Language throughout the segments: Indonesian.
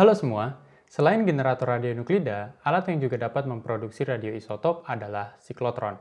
Halo semua, selain generator radionuklida, alat yang juga dapat memproduksi radioisotop adalah siklotron.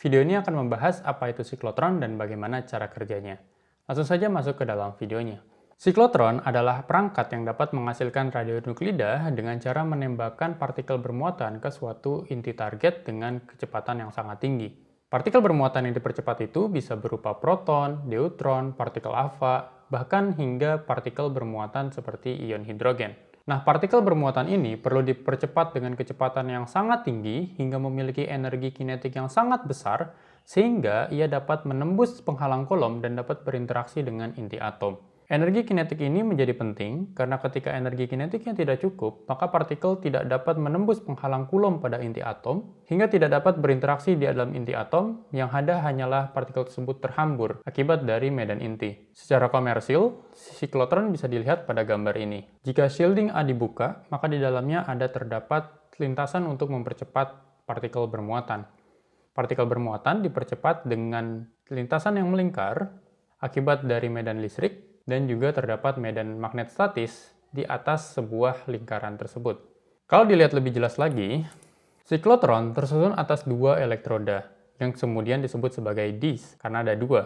Video ini akan membahas apa itu siklotron dan bagaimana cara kerjanya. Langsung saja masuk ke dalam videonya. Siklotron adalah perangkat yang dapat menghasilkan radionuklida dengan cara menembakkan partikel bermuatan ke suatu inti target dengan kecepatan yang sangat tinggi. Partikel bermuatan yang dipercepat itu bisa berupa proton, deuteron, partikel alfa, bahkan hingga partikel bermuatan seperti ion hidrogen. Nah, partikel bermuatan ini perlu dipercepat dengan kecepatan yang sangat tinggi hingga memiliki energi kinetik yang sangat besar, sehingga ia dapat menembus penghalang Coulomb dan dapat berinteraksi dengan inti atom. Energi kinetik ini menjadi penting karena ketika energi kinetiknya tidak cukup, maka partikel tidak dapat menembus penghalang Coulomb pada inti atom, hingga tidak dapat berinteraksi di dalam inti atom, yang ada hanyalah partikel tersebut terhambur akibat dari medan inti. Secara komersil, siklotron bisa dilihat pada gambar ini. Jika shielding A dibuka, maka di dalamnya ada terdapat lintasan untuk mempercepat partikel bermuatan. Partikel bermuatan dipercepat dengan lintasan yang melingkar akibat dari medan listrik, dan juga terdapat medan magnet statis di atas sebuah lingkaran tersebut. Kalau dilihat lebih jelas lagi, siklotron tersusun atas dua elektroda, yang kemudian disebut sebagai disk, karena ada dua.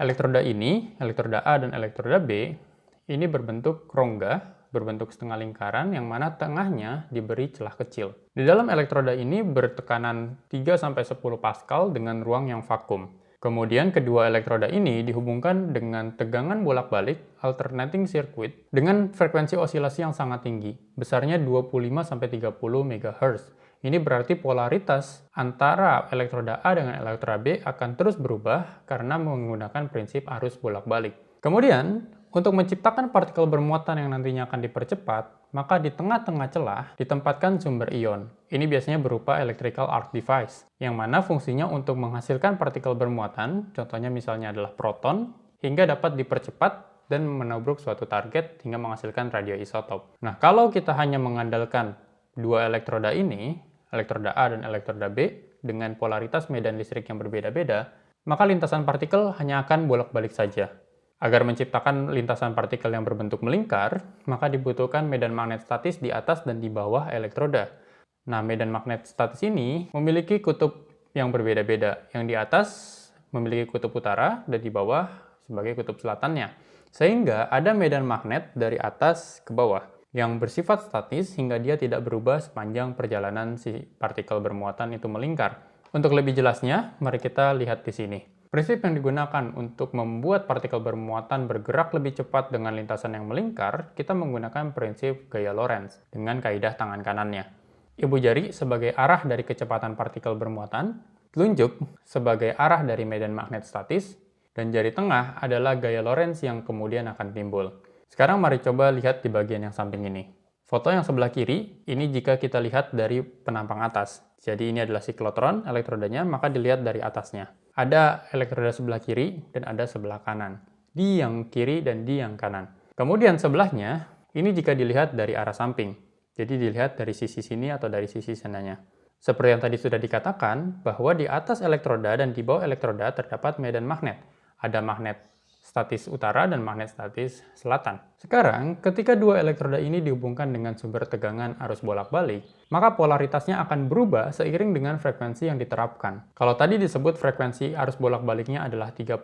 Elektroda ini, elektroda A dan elektroda B, ini berbentuk rongga, berbentuk setengah lingkaran, yang mana tengahnya diberi celah kecil. Di dalam elektroda ini bertekanan 3-10 Pascal dengan ruang yang vakum. Kemudian kedua elektroda ini dihubungkan dengan tegangan bolak-balik alternating circuit dengan frekuensi osilasi yang sangat tinggi, besarnya 25-30 MHz. Ini berarti polaritas antara elektroda A dengan elektroda B akan terus berubah karena menggunakan prinsip arus bolak-balik. Kemudian, untuk menciptakan partikel bermuatan yang nantinya akan dipercepat, maka di tengah-tengah celah ditempatkan sumber ion. Ini biasanya berupa electrical arc device, yang mana fungsinya untuk menghasilkan partikel bermuatan, contohnya misalnya adalah proton, hingga dapat dipercepat dan menubruk suatu target hingga menghasilkan radioisotop. Nah, kalau kita hanya mengandalkan dua elektroda ini, elektroda A dan elektroda B, dengan polaritas medan listrik yang berbeda-beda, maka lintasan partikel hanya akan bolak-balik saja. Agar menciptakan lintasan partikel yang berbentuk melingkar, maka dibutuhkan medan magnet statis di atas dan di bawah elektroda. Nah, medan magnet statis ini memiliki kutub yang berbeda-beda. Yang di atas memiliki kutub utara dan di bawah sebagai kutub selatannya. Sehingga ada medan magnet dari atas ke bawah yang bersifat statis hingga dia tidak berubah sepanjang perjalanan si partikel bermuatan itu melingkar. Untuk lebih jelasnya, mari kita lihat di sini. Prinsip yang digunakan untuk membuat partikel bermuatan bergerak lebih cepat dengan lintasan yang melingkar, kita menggunakan prinsip gaya Lorentz dengan kaidah tangan kanannya. Ibu jari sebagai arah dari kecepatan partikel bermuatan, telunjuk sebagai arah dari medan magnet statis, dan jari tengah adalah gaya Lorentz yang kemudian akan timbul. Sekarang mari coba lihat di bagian yang samping ini. Foto yang sebelah kiri, ini jika kita lihat dari penampang atas. Jadi ini adalah siklotron, elektrodanya, maka dilihat dari atasnya. Ada elektroda sebelah kiri dan ada sebelah kanan. Di yang kiri dan di yang kanan. Kemudian sebelahnya, ini jika dilihat dari arah samping. Jadi dilihat dari sisi sini atau dari sisi sananya. Seperti yang tadi sudah dikatakan, bahwa di atas elektroda dan di bawah elektroda terdapat medan magnet. Ada magnet statis utara dan magnet statis selatan. Sekarang, ketika dua elektroda ini dihubungkan dengan sumber tegangan arus bolak-balik, maka polaritasnya akan berubah seiring dengan frekuensi yang diterapkan. Kalau tadi disebut frekuensi arus bolak-baliknya adalah 30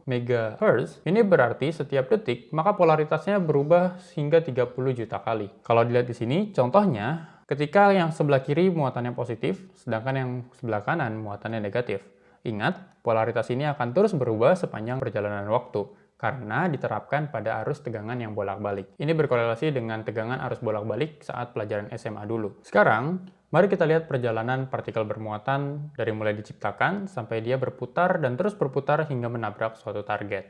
MHz, ini berarti setiap detik, maka polaritasnya berubah hingga 30 juta kali. Kalau dilihat di sini, contohnya, ketika yang sebelah kiri muatannya positif, sedangkan yang sebelah kanan muatannya negatif. Ingat, polaritas ini akan terus berubah sepanjang perjalanan waktu, karena diterapkan pada arus tegangan yang bolak-balik. Ini berkorelasi dengan tegangan arus bolak-balik saat pelajaran SMA dulu. Sekarang, mari kita lihat perjalanan partikel bermuatan dari mulai diciptakan sampai dia berputar dan terus berputar hingga menabrak suatu target.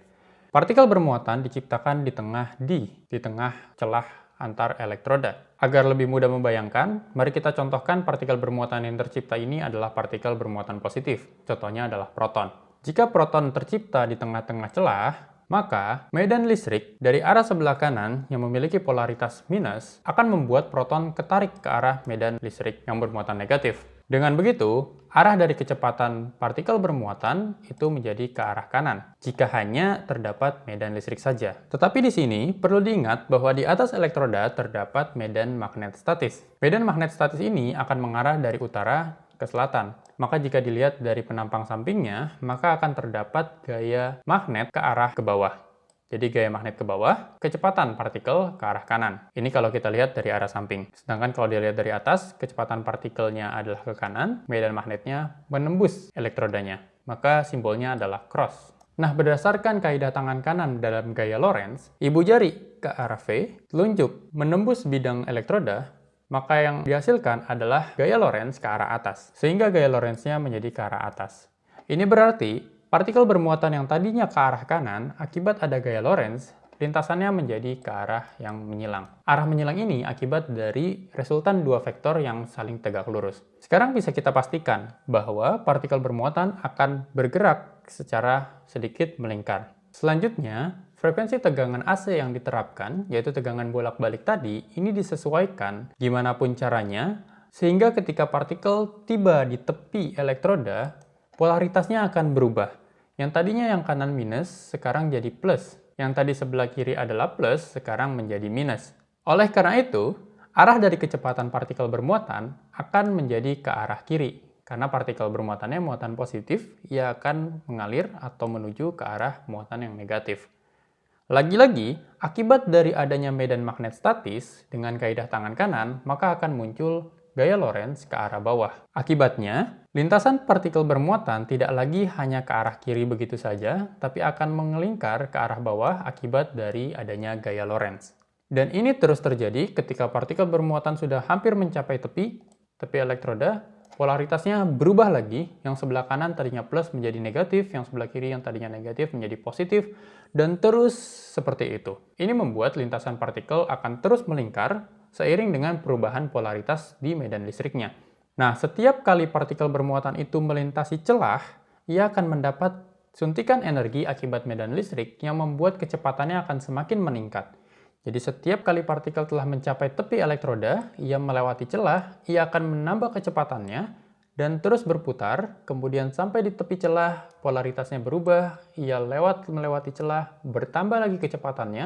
Partikel bermuatan diciptakan di tengah celah antar elektroda. Agar lebih mudah membayangkan, mari kita contohkan partikel bermuatan yang tercipta ini adalah partikel bermuatan positif. Contohnya adalah proton. Jika proton tercipta di tengah-tengah celah, maka medan listrik dari arah sebelah kanan yang memiliki polaritas minus akan membuat proton ketarik ke arah medan listrik yang bermuatan negatif. Dengan begitu, arah dari kecepatan partikel bermuatan itu menjadi ke arah kanan, jika hanya terdapat medan listrik saja. Tetapi di sini perlu diingat bahwa di atas elektroda terdapat medan magnet statis. Medan magnet statis ini akan mengarah dari utara ke selatan. Maka jika dilihat dari penampang sampingnya, maka akan terdapat gaya magnet ke arah ke bawah. Jadi gaya magnet ke bawah, kecepatan partikel ke arah kanan. Ini kalau kita lihat dari arah samping. Sedangkan kalau dilihat dari atas, kecepatan partikelnya adalah ke kanan, medan magnetnya menembus elektrodanya. Maka simbolnya adalah cross. Nah, berdasarkan kaidah tangan kanan dalam gaya Lorentz, ibu jari ke arah V, telunjuk menembus bidang elektroda, maka yang dihasilkan adalah gaya Lorentz ke arah atas. Sehingga gaya Lorentz-nya menjadi ke arah atas. Ini berarti partikel bermuatan yang tadinya ke arah kanan, akibat ada gaya Lorentz, lintasannya menjadi ke arah yang menyilang. Arah menyilang ini akibat dari resultan dua vektor yang saling tegak lurus. Sekarang bisa kita pastikan bahwa partikel bermuatan akan bergerak secara sedikit melingkar. Selanjutnya, frekuensi tegangan AC yang diterapkan, yaitu tegangan bolak-balik tadi, ini disesuaikan gimana pun caranya, sehingga ketika partikel tiba di tepi elektroda, polaritasnya akan berubah. Yang tadinya yang kanan minus, sekarang jadi plus. Yang tadi sebelah kiri adalah plus, sekarang menjadi minus. Oleh karena itu, arah dari kecepatan partikel bermuatan akan menjadi ke arah kiri. Karena partikel bermuatannya muatan positif, ia akan mengalir atau menuju ke arah muatan yang negatif. Lagi-lagi, akibat dari adanya medan magnet statis dengan kaidah tangan kanan, maka akan muncul gaya Lorentz ke arah bawah. Akibatnya, lintasan partikel bermuatan tidak lagi hanya ke arah kiri begitu saja, tapi akan mengelingkar ke arah bawah akibat dari adanya gaya Lorentz. Dan ini terus terjadi ketika partikel bermuatan sudah hampir mencapai tepi elektroda, polaritasnya berubah lagi, yang sebelah kanan tadinya plus menjadi negatif, yang sebelah kiri yang tadinya negatif menjadi positif, dan terus seperti itu. Ini membuat lintasan partikel akan terus melingkar seiring dengan perubahan polaritas di medan listriknya. Nah, setiap kali partikel bermuatan itu melintasi celah, ia akan mendapat suntikan energi akibat medan listrik yang membuat kecepatannya akan semakin meningkat. Jadi setiap kali partikel telah mencapai tepi elektroda, ia melewati celah, ia akan menambah kecepatannya, dan terus berputar, kemudian sampai di tepi celah, polaritasnya berubah, ia melewati celah, bertambah lagi kecepatannya,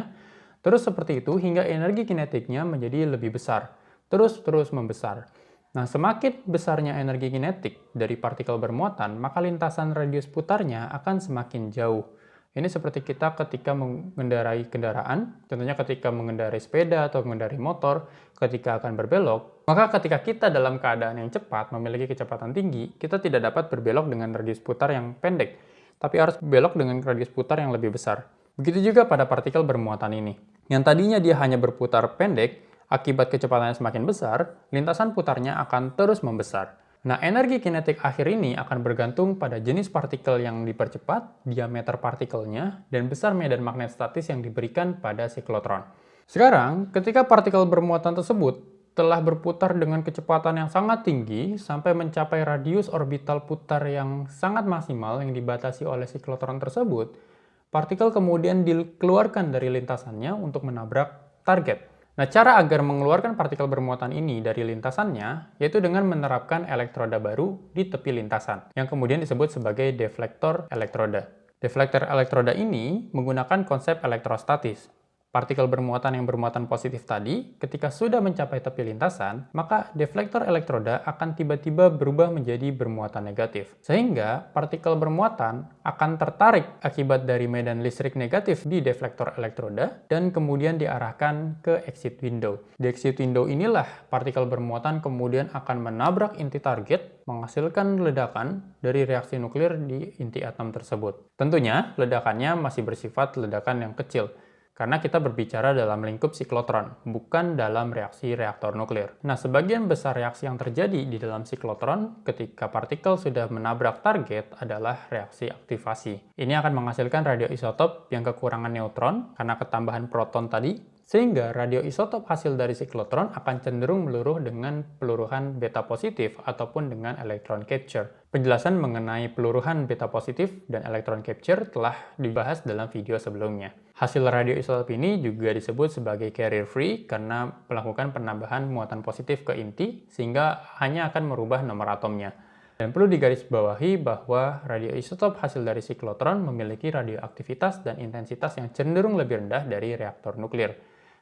terus seperti itu hingga energi kinetiknya menjadi lebih besar, terus membesar. Nah, semakin besarnya energi kinetik dari partikel bermuatan, maka lintasan radius putarnya akan semakin jauh. Ini seperti kita ketika mengendarai kendaraan, contohnya ketika mengendarai sepeda atau mengendarai motor, ketika akan berbelok, maka ketika kita dalam keadaan yang cepat, memiliki kecepatan tinggi, kita tidak dapat berbelok dengan radius putar yang pendek, tapi harus belok dengan radius putar yang lebih besar. Begitu juga pada partikel bermuatan ini. Yang tadinya dia hanya berputar pendek, akibat kecepatannya semakin besar, lintasan putarnya akan terus membesar. Nah, energi kinetik akhir ini akan bergantung pada jenis partikel yang dipercepat, diameter partikelnya, dan besar medan magnet statis yang diberikan pada siklotron. Sekarang, ketika partikel bermuatan tersebut telah berputar dengan kecepatan yang sangat tinggi sampai mencapai radius orbital putar yang sangat maksimal yang dibatasi oleh siklotron tersebut, partikel kemudian dikeluarkan dari lintasannya untuk menabrak target. Nah, cara agar mengeluarkan partikel bermuatan ini dari lintasannya, yaitu dengan menerapkan elektroda baru di tepi lintasan, yang kemudian disebut sebagai deflektor elektroda. Deflektor elektroda ini menggunakan konsep elektrostatis. Partikel bermuatan yang bermuatan positif tadi, ketika sudah mencapai tepi lintasan, maka deflektor elektroda akan tiba-tiba berubah menjadi bermuatan negatif. Sehingga partikel bermuatan akan tertarik akibat dari medan listrik negatif di deflektor elektroda dan kemudian diarahkan ke exit window. Di exit window inilah partikel bermuatan kemudian akan menabrak inti target, menghasilkan ledakan dari reaksi nuklir di inti atom tersebut. Tentunya, ledakannya masih bersifat ledakan yang kecil, karena kita berbicara dalam lingkup siklotron, bukan dalam reaksi reaktor nuklir. Nah, sebagian besar reaksi yang terjadi di dalam siklotron ketika partikel sudah menabrak target adalah reaksi aktivasi. Ini akan menghasilkan radioisotop yang kekurangan neutron karena ketambahan proton tadi, sehingga radioisotop hasil dari siklotron akan cenderung meluruh dengan peluruhan beta positif ataupun dengan electron capture. Penjelasan mengenai peluruhan beta positif dan electron capture telah dibahas dalam video sebelumnya. Hasil radioisotop ini juga disebut sebagai carrier free karena melakukan penambahan muatan positif ke inti sehingga hanya akan merubah nomor atomnya. Dan perlu digarisbawahi bahwa radioisotop hasil dari siklotron memiliki radioaktivitas dan intensitas yang cenderung lebih rendah dari reaktor nuklir,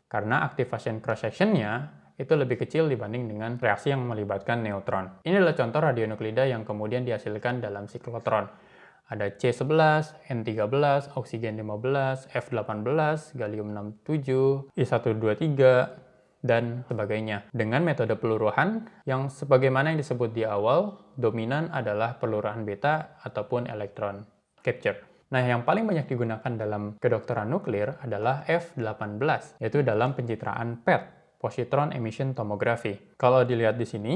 karena activation cross-section-nya itu lebih kecil dibanding dengan reaksi yang melibatkan neutron. Ini adalah contoh radionuklida yang kemudian dihasilkan dalam siklotron. Ada C11, N13, oksigen 15, F18, gallium 67, I123, dan sebagainya. Dengan metode peluruhan yang sebagaimana yang disebut di awal, dominan adalah peluruhan beta ataupun electron capture. Nah, yang paling banyak digunakan dalam kedokteran nuklir adalah F18, yaitu dalam pencitraan PET, positron emission tomography. Kalau dilihat di sini,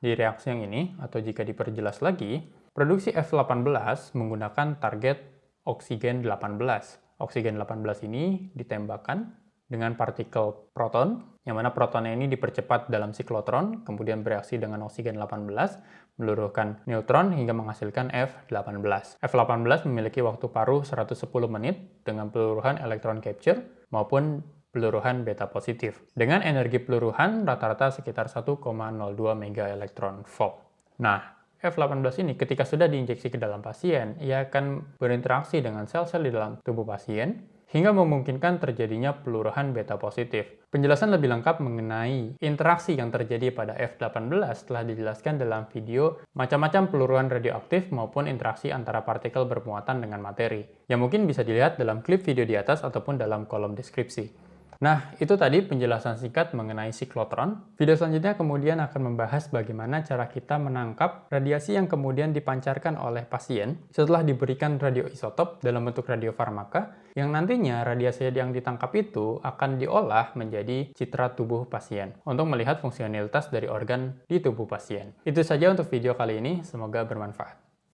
di reaksi yang ini, atau jika diperjelas lagi, produksi F18 menggunakan target oksigen 18. Oksigen 18 ini ditembakkan dengan partikel proton, yang mana protonnya ini dipercepat dalam siklotron, kemudian bereaksi dengan oksigen 18, meluruhkan neutron hingga menghasilkan F18. F18 memiliki waktu paruh 110 menit dengan peluruhan electron capture maupun peluruhan beta positif. Dengan energi peluruhan rata-rata sekitar 1,02 MeV. Nah, F18 ini ketika sudah diinjeksi ke dalam pasien, ia akan berinteraksi dengan sel-sel di dalam tubuh pasien, hingga memungkinkan terjadinya peluruhan beta positif. Penjelasan lebih lengkap mengenai interaksi yang terjadi pada F18 telah dijelaskan dalam video macam-macam peluruhan radioaktif maupun interaksi antara partikel bermuatan dengan materi, yang mungkin bisa dilihat dalam klip video di atas ataupun dalam kolom deskripsi. Nah, itu tadi penjelasan singkat mengenai siklotron. Video selanjutnya kemudian akan membahas bagaimana cara kita menangkap radiasi yang kemudian dipancarkan oleh pasien setelah diberikan radioisotop dalam bentuk radiofarmaka, yang nantinya radiasi yang ditangkap itu akan diolah menjadi citra tubuh pasien untuk melihat fungsionalitas dari organ di tubuh pasien. Itu saja untuk video kali ini, semoga bermanfaat.